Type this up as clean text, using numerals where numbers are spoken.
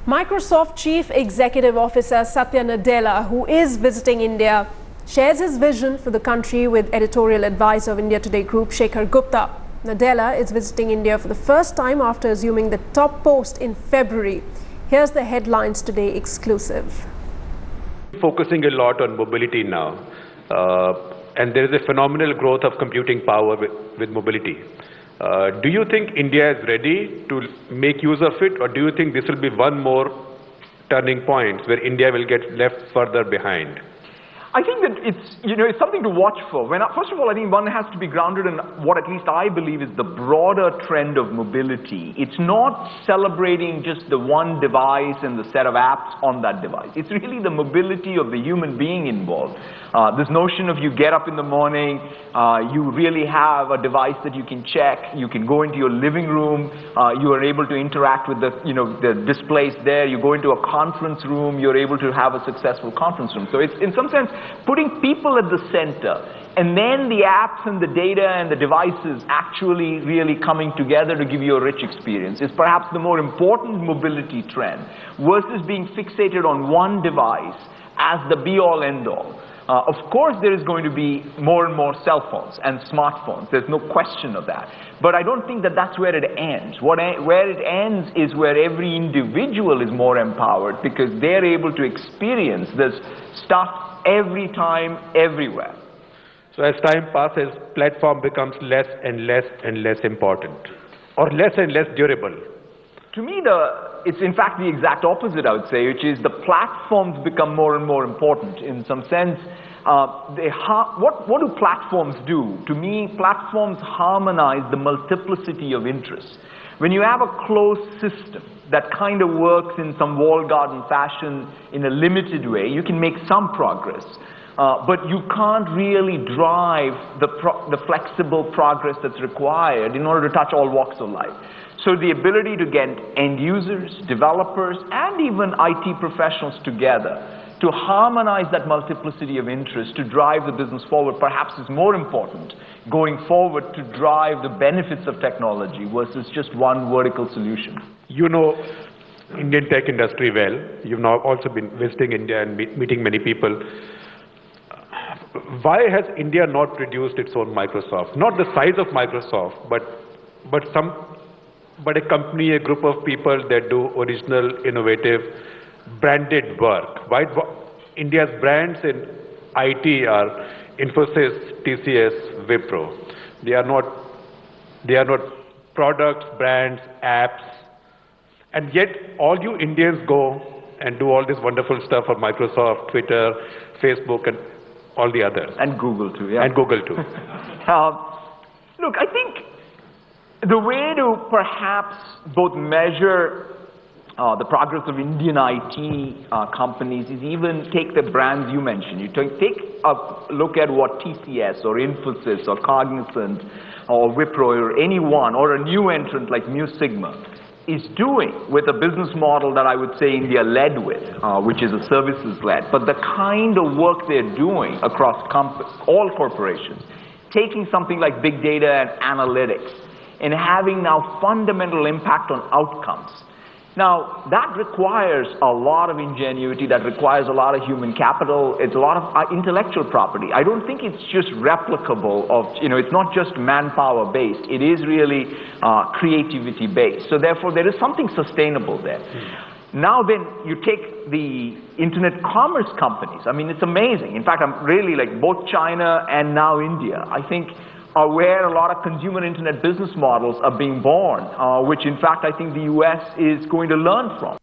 Microsoft Chief Executive Officer Satya Nadella, who is visiting India, shares his vision for the country with editorial advisor of India Today Group, Shekhar Gupta. Nadella is visiting India for the first time after assuming the top post in February. Here's the headlines today exclusive. Focusing a lot on mobility now, and there is a phenomenal growth of computing power with mobility. Do you think India is ready to make use of it, or do you think this will be one more turning point where India will get left further behind? I think that it's something to watch for. First of all, I think one has to be grounded in what at least I believe is the broader trend of mobility. It's not celebrating just the one device and the set of apps on that device. It's really the mobility of the human being involved. This notion of you get up in the morning, you really have a device that you can check, you can go into your living room, you are able to interact with the displays there, you go into a conference room, you're able to have a successful conference room. So it's in some sense putting people at the center, and then the apps and the data and the devices actually really coming together to give you a rich experience is perhaps the more important mobility trend versus being fixated on one device as the be-all end-all. Of course, there is going to be more and more cell phones and smartphones. There's no question of that. But I don't think that that's where it ends. Where it ends is where every individual is more empowered because they're able to experience this stuff every time, everywhere. So as time passes, platform becomes less and less and less important, or less and less durable. To me, it's in fact the exact opposite, I would say, which is the platforms become more and more important. In some sense, what do platforms do? To me, platforms harmonize the multiplicity of interests. When you have a closed system that kind of works in some walled garden fashion in a limited way, you can make some progress. But you can't really drive the flexible progress that's required in order to touch all walks of life. So the ability to get end users, developers, and even IT professionals together to harmonize that multiplicity of interest to drive the business forward perhaps is more important going forward to drive the benefits of technology versus just one vertical solution. You know Indian tech industry well. You've now also been visiting India and meeting many people. Why has India not produced its own Microsoft? Not the size of Microsoft, but a company, a group of people that do original, innovative, branded work. Why India's brands in IT are Infosys, TCS, Wipro. They are not products, brands, apps, and yet all you Indians go and do all this wonderful stuff for Microsoft, Twitter, Facebook, and all the others. And Google too, yeah. And Google too. Look, I think the way to perhaps both measure the progress of Indian IT companies is even take the brands you mentioned. You take a look at what TCS or Infosys or Cognizant or Wipro or anyone or a new entrant like Mu Sigma is doing with a business model that I would say India led with, which is a services-led. But the kind of work they're doing across all corporations, taking something like big data and analytics and having now fundamental impact on outcomes. Now, that requires a lot of ingenuity, that requires a lot of human capital, it's a lot of intellectual property. I don't think it's just replicable it's not just manpower based, it is really creativity based. So therefore, there is something sustainable there. Now then, you take the internet commerce companies. I mean, it's amazing. In fact, I'm really like both China and now India, I think, are where a lot of consumer internet business models are being born, which in fact I think the US is going to learn from.